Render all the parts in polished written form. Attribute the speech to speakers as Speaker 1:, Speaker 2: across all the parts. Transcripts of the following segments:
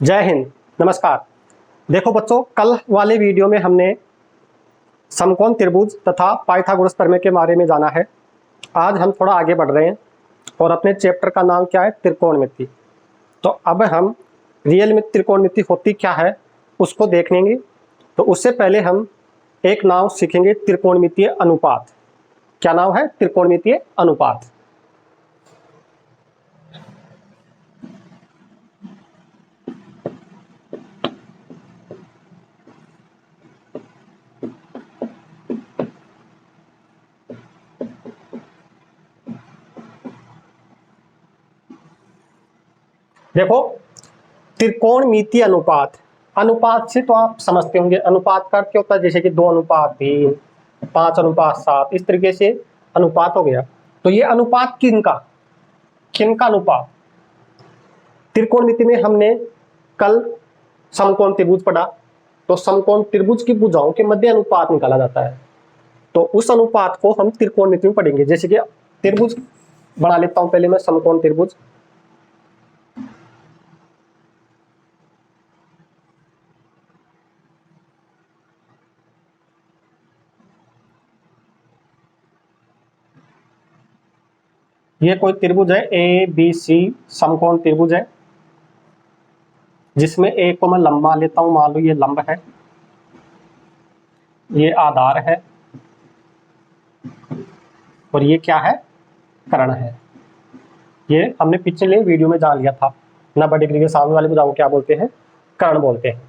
Speaker 1: जय हिंद। नमस्कार। देखो बच्चों, कल वाले वीडियो में हमने समकोण त्रिभुज तथा पाइथागोरस प्रमेय के बारे में जाना है। आज हम थोड़ा आगे बढ़ रहे हैं और अपने चैप्टर का नाम क्या है, त्रिकोणमिति। तो अब हम रियल में त्रिकोणमिति होती क्या है उसको देखेंगे। तो उससे पहले हम एक नाम सीखेंगे, त्रिकोणमितीय अनुपात। क्या नाम है? त्रिकोणमितीय अनुपात। देखो, त्रिकोणमितीय अनुपात, अनुपात से तो आप समझते होंगे अनुपात का क्या होता है, जैसे कि 2:3, 5:7, इस तरीके से अनुपात हो गया। तो ये अनुपात किनका किनका अनुपात? त्रिकोणमिति में हमने कल समकोण त्रिभुज पढ़ा। तो समकोण त्रिभुज की भुजाओं के मध्य अनुपात निकाला जाता है। तो उस अनुपात को हम त्रिकोणमिति में पढ़ेंगे। जैसे कि त्रिभुज बना लेता हूं पहले मैं, समकोण त्रिभुज। ये कोई त्रिभुज है ABC, समकोण त्रिभुज है, जिसमें ए को मैं लंबा लेता हूं। मान लो ये लंब है, ये आधार है और ये क्या है? कर्ण है। ये हमने पिछले वीडियो में जान लिया था। 90 डिग्री के सामने वाले भुजाओं को क्या बोलते हैं? कर्ण बोलते हैं।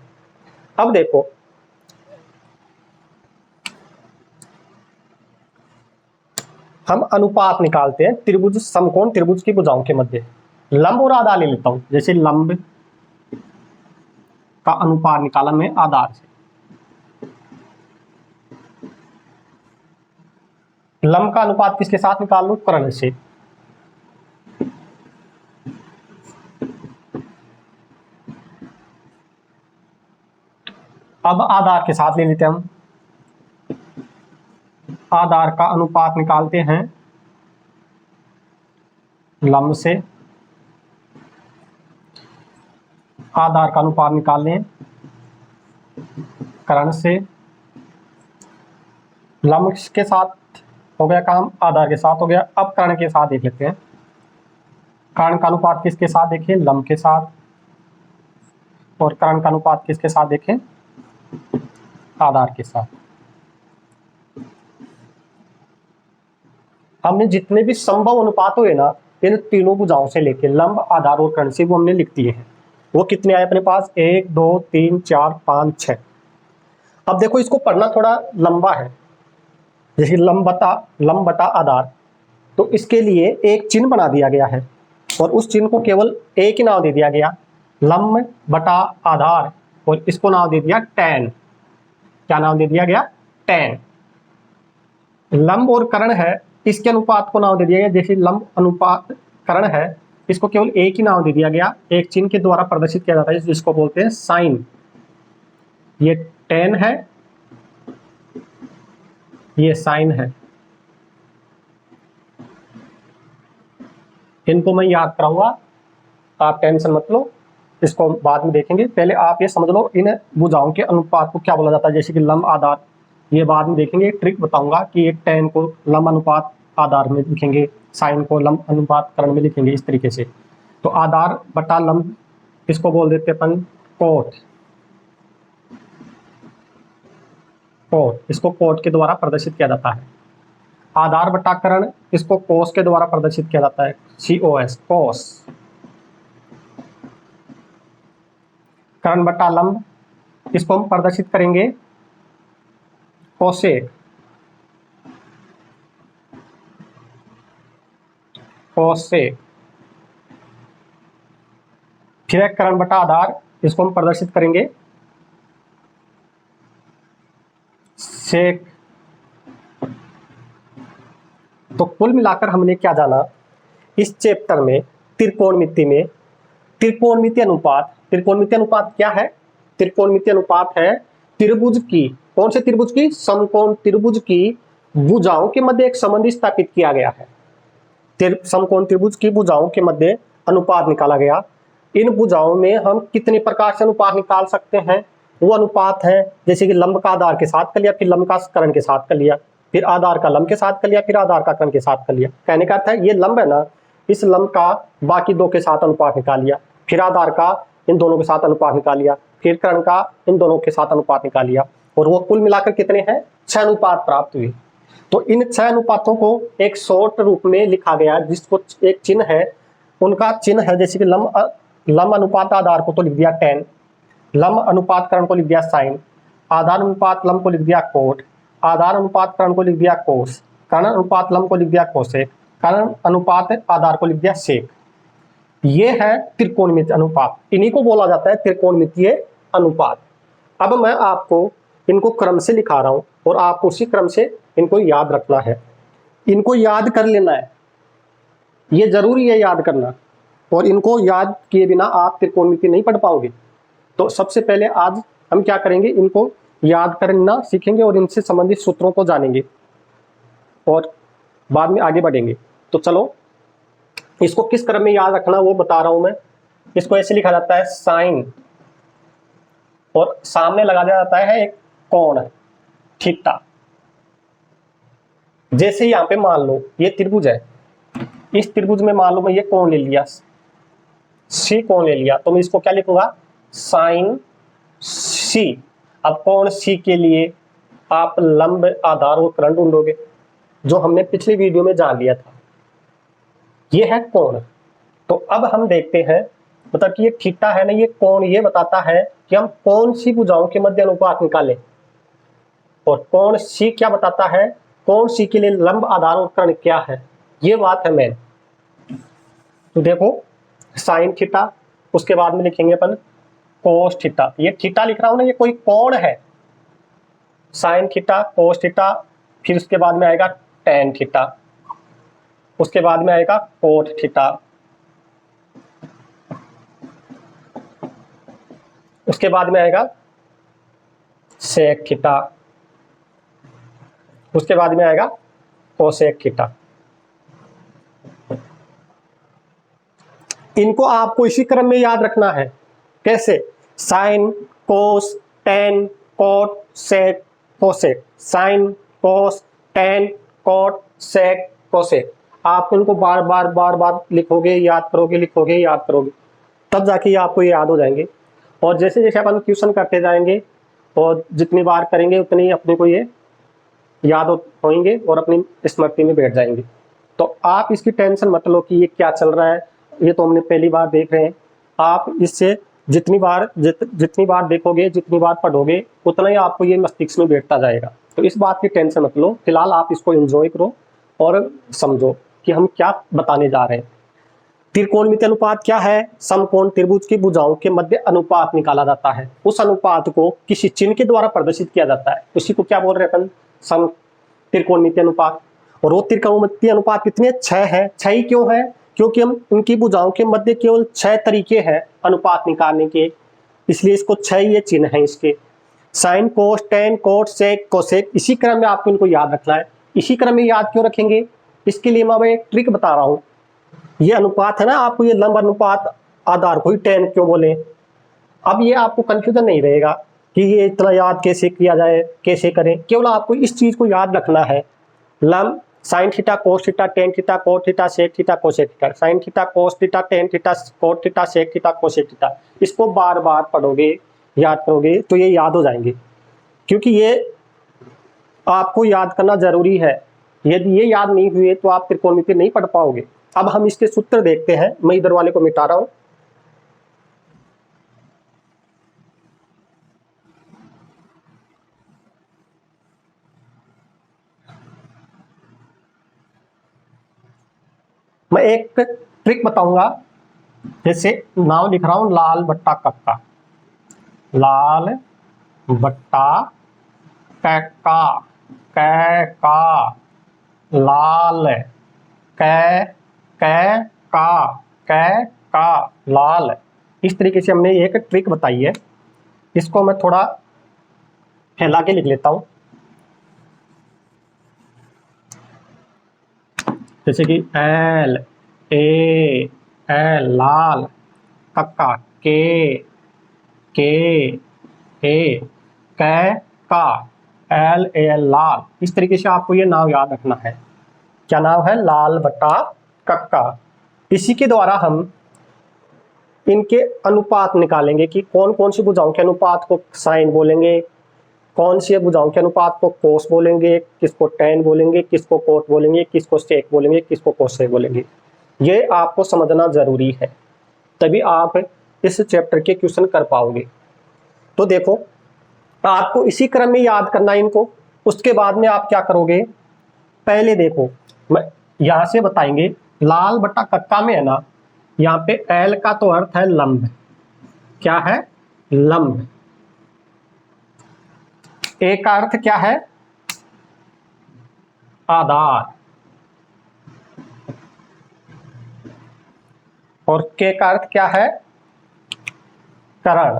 Speaker 1: अब देखो, हम अनुपात निकालते हैं त्रिभुज, समकोण त्रिभुज की भुजाओं के मध्य। लंब और आधार ले लेता हूं। जैसे लंब का अनुपात निकाला मैं आधार से। लंब का अनुपात किसके साथ निकाल लूं? कर्ण से। अब आधार के साथ ले लेते हैं हम। आधार का अनुपात निकालते हैं लंब से। आधार का अनुपात निकाल लें कर्ण से। लंब के साथ हो गया काम, आधार के साथ हो गया। अब कर्ण के साथ देख लेते हैं। कर्ण का अनुपात किसके साथ देखें? लंब के साथ। और कर्ण का अनुपात किसके साथ देखें? आधार के साथ। हमने जितने भी संभव अनुपात हुए ना, इन तीनों भुजाओं से लेके लंब, आधार और कर्ण से, वो हमने लिख दिए हैं। वो कितने आए अपने पास? 1 2 3 4 5 6। अब देखो, इसको पढ़ना थोड़ा लंबा है। जैसे लंब बटा आधार, तो इसके लिए एक चिन्ह बना दिया गया है और उस चिन्ह को केवल एक ही नाम दे दिया गया, लंब बटा आधार। और इसको नाम दे दिया tan। क्या नाम दे दिया गया? tan। लंब और कर्ण है, इसके अनुपात को नाम दे दिया गया। जैसे लंब अनुपात कर्ण है, इसको केवल एक ही नाम दे दिया गया, एक चिन्ह के द्वारा प्रदर्शित किया जाता है, जिसको बोलते हैं साइन। ये tan है, ये साइन है। इनको मैं याद कराऊंगा, आप टेंशन मत लो, इसको बाद में देखेंगे। पहले आप ये समझ लो इन भुजाओं के अनुपात को क्या बोला जाता है। जैसे कि लंब आधार, ये बाद में देखेंगे। एक ट्रिक बताऊंगा कि एक tan को लंब अनुपात आधार में लिखेंगे, साइन को लंब अनुपात कर्ण में लिखेंगे, इस तरीके से। तो आधार बटा लंब, इसको बोल देते अपन कोट। इसको कोट के द्वारा प्रदर्शित किया जाता है। आधार बटा कर्ण, इसको कोस के द्वारा प्रदर्शित किया जाता है, COS, कोस। कर्ण बटा लंब, इसको हम प्रदर्शित करेंगे कोसेक। फिर एक कर्ण बटा आधार, इसको हम प्रदर्शित करेंगे सेक। तो कुल मिलाकर हमने क्या जाना इस चैप्टर में? त्रिकोणमिति में त्रिकोणमिति अनुपात। त्रिकोणमिति अनुपात क्या है? त्रिकोणमिति अनुपात है त्रिभुज की, कौन से त्रिभुज की? समकोण त्रिभुज की भुजाओं के मध्य एक संबंध स्थापित किया गया है। समकोण त्रिभुज की भुजाओं के मध्य अनुपात निकाला गया। इन भुजाओं में हम कितने प्रकार से अनुपात निकाल सकते हैं। वो अनुपात है जैसे कि लंब का आधार के साथ कर लिया, फिर लंब का कर्ण के साथ कर लिया, फिर आधार का लंब के साथ कर लिया, फिर आधार का कर्ण के साथ कर लिया। कहने का अर्थ है ये लंब है ना, इस लंब का बाकी दो के साथ अनुपात निकाल लिया, फिर आधार का इन दोनों के साथ अनुपात निकाल लिया, फिर कर्ण का इन दोनों के साथ अनुपात निकाल लिया, और वो कुल मिलाकर कितने हैं, 6 अनुपात प्राप्त हुए। तो इन 6 अनुपातों को एक शॉर्ट रूप में लिखा गया, जिसको एक चिन्ह है, उनका चिन्ह है जैसे कि लंब अनुपात आधार को तो लिख दिया tan, लंब अनुपात कर्ण को लिख दिया sin, आधार अनुपात लंब को लिख दिया cot, आधार अनुपात कर्ण को लिख दिया cos, कर्ण अनुपात लंब को लिख दिया cosec, कर्ण अनुपात आधार को लिख दिया sec। ये है त्रिकोणमितीय अनुपात, इन्हीं को बोला जाता है त्रिकोणमितीय अनुपात। अब मैं आपको इनको क्रम से लिखा रहा हूं और आपको उसी क्रम से इनको याद रखना है, इनको याद कर लेना है, ये जरूरी है याद करना, और इनको याद किए बिना आप त्रिकोणमिति नहीं पढ़ पाओगे। तो सबसे पहले आज हम क्या करेंगे, इनको याद करना सीखेंगे और इनसे संबंधित सूत्रों को जानेंगे और बाद में आगे बढ़ेंगे। तो चलो इसको किस क्रम में याद रखना वो बता रहा हूं मैं। इसको ऐसे लिखा जाता है साइन, और सामने लगा दिया जाता है एक कोण थीटा। जैसे यहां पे मान लो ये त्रिभुज है, इस त्रिभुज में मान लो मैं ये कोण ले लिया, सी कोण ले लिया, तो मैं इसको क्या लिखूंगा, साइन सी। अब कोण सी के लिए आप लंब आधार और कर्ण ढूंढोगे, जो हमने पिछली वीडियो में जान लिया था। ये है कोण। तो अब हम देखते हैं, मतलब कि ये थीटा है ना, ये कोण ये बताता है कि हम कौन सी भुजाओं के मध्य अनुपात निकालें, और कोण सी क्या बताता है, कोण सी के लिए लंब आधार और कर्ण क्या है, ये बात है मेन। तो देखो साइन थीटा, उसके बाद में लिखेंगे अपन कोस थीटा। ये थीटा लिख रहा हूं ना, ये कोई कोण है, साइन थीटा कोस थीटा, फिर उसके बाद में आएगा टेन थीटा, उसके बाद में आएगा कोट थीटा, उसके बाद में आएगा सेक थीटा, उसके बाद में आएगा कोसेक थीटा। इनको आपको इसी क्रम में याद रखना है। कैसे, sine cos tan cot sec cosec, sine cos tan cot sec cosec. आप इनको बार बार लिखोगे, याद करोगे, लिखोगे, याद करोगे, तब जाके आपको ये याद हो जाएंगे। और जैसे जैसे अपन क्वेश्चन करते जाएंगे और जितनी बार करेंगे उतनी ही अपने को ये याद होंगे और अपनी स्मृति में बैठ जाएंगे। तो आप इसकी टेंशन मत लो कि ये क्या चल रहा है, ये तो हमने पहली बार देख रहे हैं। आप इससे जितनी बार देखोगे, जितनी बार पढ़ोगे, उतना ही आपको ये मस्तिष्क में बैठता जाएगा। तो इस बात की टेंशन मत लो, फिलहाल आप इसको एंजॉय करो और समझो कि हम क्या बताने जा रहे हैं। त्रिकोणमितीय अनुपात क्या है, समकोण त्रिभुज की भुजाओं के मध्य अनुपात निकाला जाता है। उस अनुपात को किसी चिन्ह के द्वारा प्रदर्शित किया जाता है, उसी को क्या बोल रहे हैं अपन, सम त्रिकोणमितीय अनुपात। और वो त्रिकोणमितीय अनुपात कितने, 6 है। 6 ही क्यों है, क्योंकि हम उनकी भुजाओं के मध्य केवल 6 तरीके हैं अनुपात निकालने के, इसलिए इसको 6 ये चिन्ह हैं इसके, sine cos tan cot sec cosec. इसी क्रम में आपको इनको याद रखना है। इसी क्रम में याद क्यों रखेंगे, इसके लिए मैं एक ट्रिक बता रहा हूँ। ये अनुपात है ना, आपको ये लंब अनुपात आधार को ही टेन क्यों बोले, अब ये आपको कंफ्यूजन नहीं रहेगा कि ये इतना याद कैसे किया जाए, कैसे करें। केवल आपको इस चीज को याद रखना है, लंब sine theta cos theta tan theta cot theta sec theta cosec theta, sine theta cos theta tan theta cot theta sec theta cosec theta. इसको बार बार पढ़ोगे, याद करोगे तो ये याद हो जाएंगे, क्योंकि ये आपको याद करना जरूरी है। यदि ये याद नहीं हुए तो आप त्रिकोणमिति नहीं पढ़ पाओगे। अब हम इसके सूत्र देखते हैं, मैं इधर वाले को मिटा रहा हूं। मैं एक ट्रिक बताऊंगा, जैसे नाम लिख रहा हूं लाल बट्टा कक्का, लाल बट्टा कैका, कैका, लाल कै कै का, कै का लाल। इस तरीके से हमने एक ट्रिक बताई है। इसको मैं थोड़ा फैला के लिख लेता हूं, जैसे कि एल ए एल लाल, कक्का, के ए, कै का, एल एल लाल। इस तरीके से आपको ये नाम याद रखना है। क्या नाम है? लाल बटा कक्का। इसी के द्वारा हम इनके अनुपात निकालेंगे कि कौन कौन सी भुजाओं के अनुपात को साइन बोलेंगे, कौन सी भुजाओं के अनुपात को कोस बोलेंगे, किसको टेन बोलेंगे, किसको कोट बोलेंगे, किसको सेक बोलेंगे, किसको कोसेक बोलेंगे। ये आपको समझना जरूरी है, तभी आप इस चैप्टर के क्वेश्चन कर पाओगे। तो देखो, आपको इसी क्रम में याद करना है इनको। उसके बाद में आप क्या करोगे, पहले देखो यहां से बताएंगे। लाल बटा कक्का में है ना, यहाँ पे एल का तो अर्थ है लंब। क्या है? लंब। ए का अर्थ क्या है? आधार। और के का अर्थ क्या है? करण।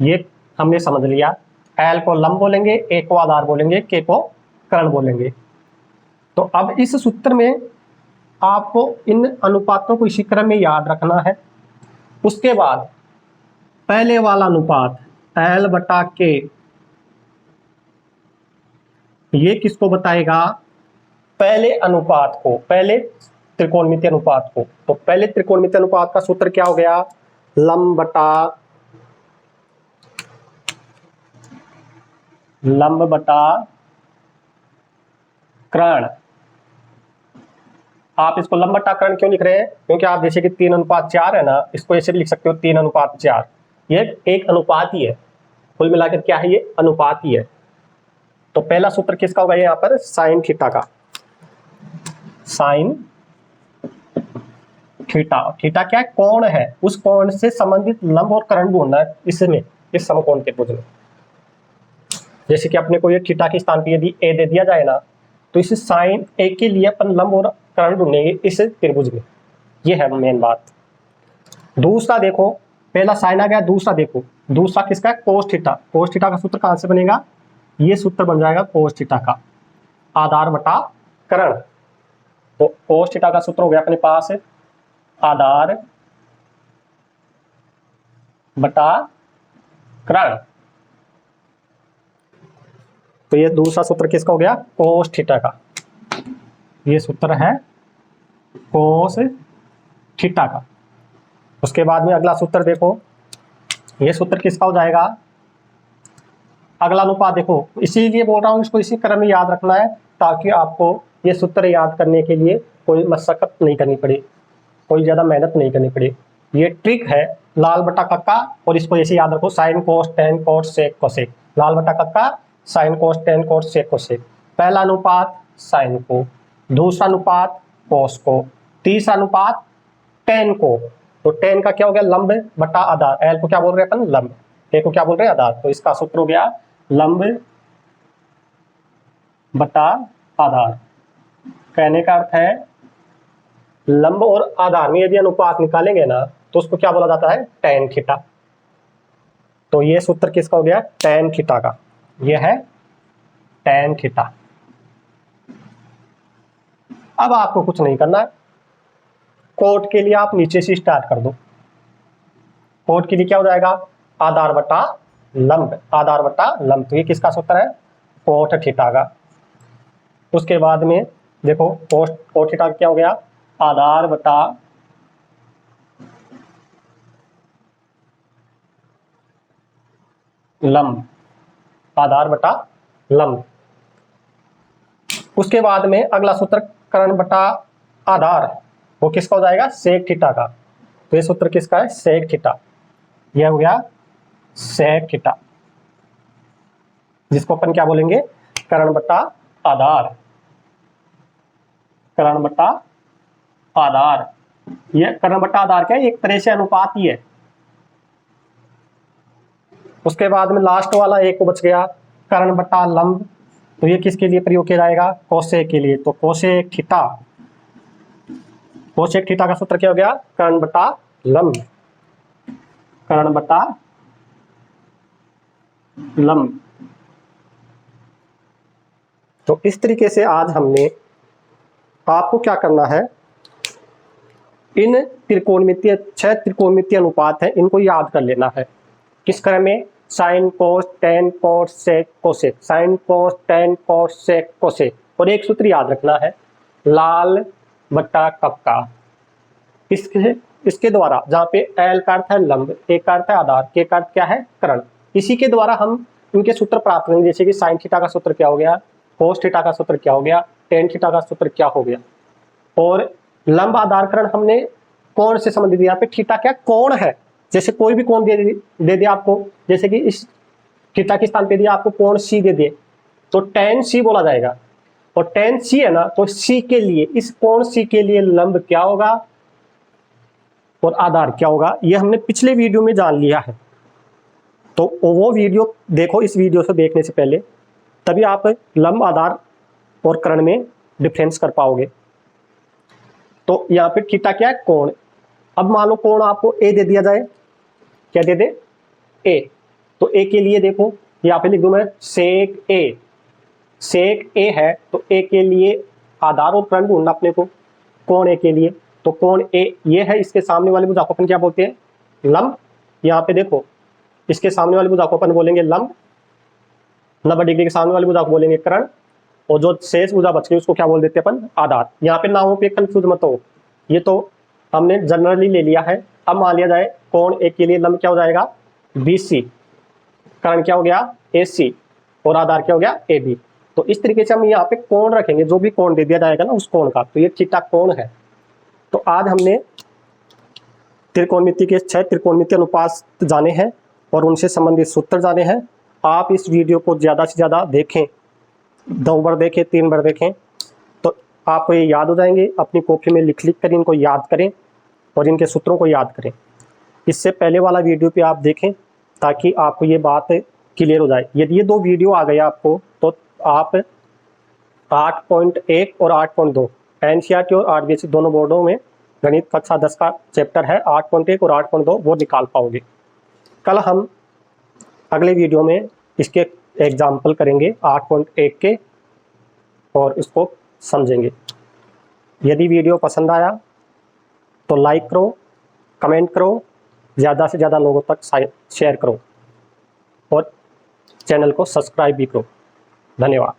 Speaker 1: ये हमने समझ लिया। एल को लंब बोलेंगे, ए को आधार बोलेंगे, के को करण बोलेंगे। तो अब इस सूत्र में आपको इन अनुपातों को इसी क्रम में याद रखना है। उसके बाद पहले वाला अनुपात एल बटा के, ये किसको बताएगा? पहले अनुपात को, पहले त्रिकोणमितीय अनुपात को। तो पहले त्रिकोणमितीय अनुपात का सूत्र क्या हो गया? लंब बटा कर्ण। आप इसको लंब बटा कर्ण क्यों लिख रहे हैं? क्योंकि आप जैसे कि 3:4 है ना, इसको ऐसे भी लिख सकते हो 3:4। ये एक अनुपात ही है, कुल मिलाकर क्या है? ये अनुपात ही है। तो पहला सूत्र किसका होगा यहाँ पर? साइन थीटा का। साइन थीटा, थीटा क्या है? कोण है। उस कोण से संबंधित लंब और कर्ण ढूंढना है इसमें, इस समकोण के त्रिभुज में। जैसे कि अपने को ये थीटा के स्थान पर यदि ए दे दिया जाए ना, तो इस साइन ए के लिए अपन लंब और कर्ण ढूंढेंगे इस त्रिभुज में। ये है मेन बात। दूसरा देखो, पहला साइन आ गया। दूसरा देखो, दूसरा किसका है? Cos theta. कोस थीटा का सूत्र कहां से बनेगा? ये सूत्र बन जाएगा कोस थीटा का, आधार बटा कर्ण। तो कोस थीटा का सूत्र हो गया अपने पास आधार बटा कर्ण। तो ये दूसरा सूत्र किसका हो गया? कोस थीटा का। ये सूत्र है कोस थीटा का। उसके बाद में अगला सूत्र देखो, ये सूत्र किसका हो जाएगा? अगला अनुपात देखो, इसीलिए बोल रहा हूं इसको इसी क्रम में याद रखना है, ताकि आपको ये सूत्र याद करने के लिए कोई मशक्कत नहीं करनी पड़े, कोई ज्यादा मेहनत नहीं करनी पड़े। ये ट्रिक है लाल बटा कक्का, और इसको ऐसे याद रखो, sign cos tan cos sec cosec. लाल बटा कक्का, sign cos tan cos sec cosec. पहला अनुपात साइन को, दूसरा अनुपात कोस को, तीसरा अनुपात टेन को। तो टेन का क्या हो गया? लंब बटा आधार। एल को क्या बोल रहे हैं अपन? लंब। ए को क्या बोल रहे हैं? आधार। तो इसका सूत्र हो गया लंब बटा आधार। कहने का अर्थ है लंब और आधार में यदि अनुपात निकालेंगे ना, तो उसको क्या बोला जाता है? Tan theta. तो ये सूत्र किसका हो गया? टेन थीटा का। ये है टेन थीटा। अब आपको कुछ नहीं करना है, कोट के लिए आप नीचे से स्टार्ट कर दो। कोट के लिए क्या हो जाएगा? आधार बटा लंब, आधार बटा लंब। तो ये किसका सूत्र है? कोट थीटा का। उसके बाद में देखो, कोट थीटा क्या हो गया? आधार बटा लंब, आधार बटा लंब। उसके बाद में अगला सूत्र कर्ण बटा आधार, वो किसका हो जाएगा? सेक थीटा का। तो ये सूत्र किसका है? Sec theta. यह हो गया सेक थीटा, जिसको अपन क्या बोलेंगे? कर्ण बटा आधार, कर्ण बटा आधार। यह कर्ण बटा आधार क्या है? एक तरह से अनुपात ही है। उसके बाद में लास्ट वाला एक को बच गया, कर्ण बटा लंब। तो ये किसके लिए प्रयोग किया जाएगा? कोसेक के लिए। तो कोसेक थीटा, कोसेक थीटा का सूत्र क्या हो गया? कर्ण बटा लंब, कर्ण बटा लंब। तो इस तरीके से आज हमने, आपको क्या करना है, इन त्रिकोणमितीय 6 त्रिकोणमितीय अनुपात हैं, इनको याद कर लेना है। किस क्रम में? Sine cos tan cos sec cosec, sine cos tan cos sec cosec. और एक सूत्र याद रखना है, लाल बट्टा कप का। इसके द्वारा, जहाँ पे एल का अर्थ है लंब, ए का अर्थ है आधार, के का अर्थ क्या है? कर्ण। इसी के द्वारा हम इनके सूत्र प्राप्त करेंगे, जैसे कि साइन थीटा का सूत्र क्या हो गया, कोस थीटा का सूत्र क्या हो गया, टेन थीटा का सूत्र क्या हो गया। और लंब आधार कर्ण हमने कोण से संबंधित दिया, पे थीटा क्या? कोण है। जैसे कोई भी कोण दे दिया आपको, जैसे कि इस थीटा के स्थान पे दिया आपको कोण सी दे दिए, तो टेन सी बोला जाएगा। और टेन सी है ना, तो सी के लिए, इस कोण सी के लिए लंब क्या होगा और आधार क्या होगा, ये हमने पिछले वीडियो में जान लिया है। तो वो वीडियो देखो, इस वीडियो से देखने से पहले, तभी आप लंब आधार और कर्ण में डिफरेंस कर पाओगे। तो यहाँ पे थीटा क्या है? कोण। अब मान लो कोण आपको ए दे दिया जाए, क्या दे दे? ए। तो ए के लिए देखो, यहाँ पे लिख दूं मैं सेक ए। सेक ए है, तो ए के लिए आधार और कर्ण ढूंढना अपने को, कोण ए के लिए। तो कोण ए ये है, इसके सामने वाली भुजा को अपन क्या बोलते हैं? लंब। यहाँ पे देखो, इसके सामने वाली भुजा को अपन बोलेंगे लंब, 90 डिग्री के सामने वाली भुजा को बोलेंगे कर्ण, और जो शेष भुजा बच गई उसको क्या बोल देते हैं अपन? आधार। यहाँ पे नामों पे कंफ्यूज मत हो, ये तो हमने जनरली ले लिया है। अब मान लिया जाए कोण ए के लिए लंब क्या हो जाएगा? BC, कर्ण क्या हो गया? AC, और आधार क्या हो गया? AB। तो इस तरीके से हम यहाँ पे कोण रखेंगे, जो भी कोण दे दिया जाएगा ना उस कोण का, तो ये थीटा कोण है। तो आज हमने त्रिकोणमिति के 6 त्रिकोणमितीय अनुपात जाने हैं और उनसे संबंधित सूत्र जाने हैं। आप इस वीडियो को ज़्यादा से ज़्यादा देखें, 2 बार देखें, 3 बार देखें, तो आपको ये याद हो जाएंगे। अपनी कॉपी में लिख कर इनको याद करें और इनके सूत्रों को याद करें। इससे पहले वाला वीडियो पे आप देखें ताकि आपको ये बात क्लियर हो जाए। यदि ये 2 वीडियो आ गया आपको, तो आप 8.1 और 8.2 NCERT और RBSE दोनों बोर्डों में गणित कक्षा 10 का चैप्टर है 8.1 और 8.2, वो निकाल पाओगे। कल हम अगले वीडियो में इसके एग्जाम्पल करेंगे 8.1 के और इसको समझेंगे। यदि वीडियो पसंद आया तो लाइक करो, कमेंट करो, ज़्यादा से ज़्यादा लोगों तक शेयर करो और चैनल को सब्सक्राइब भी करो। धन्यवाद।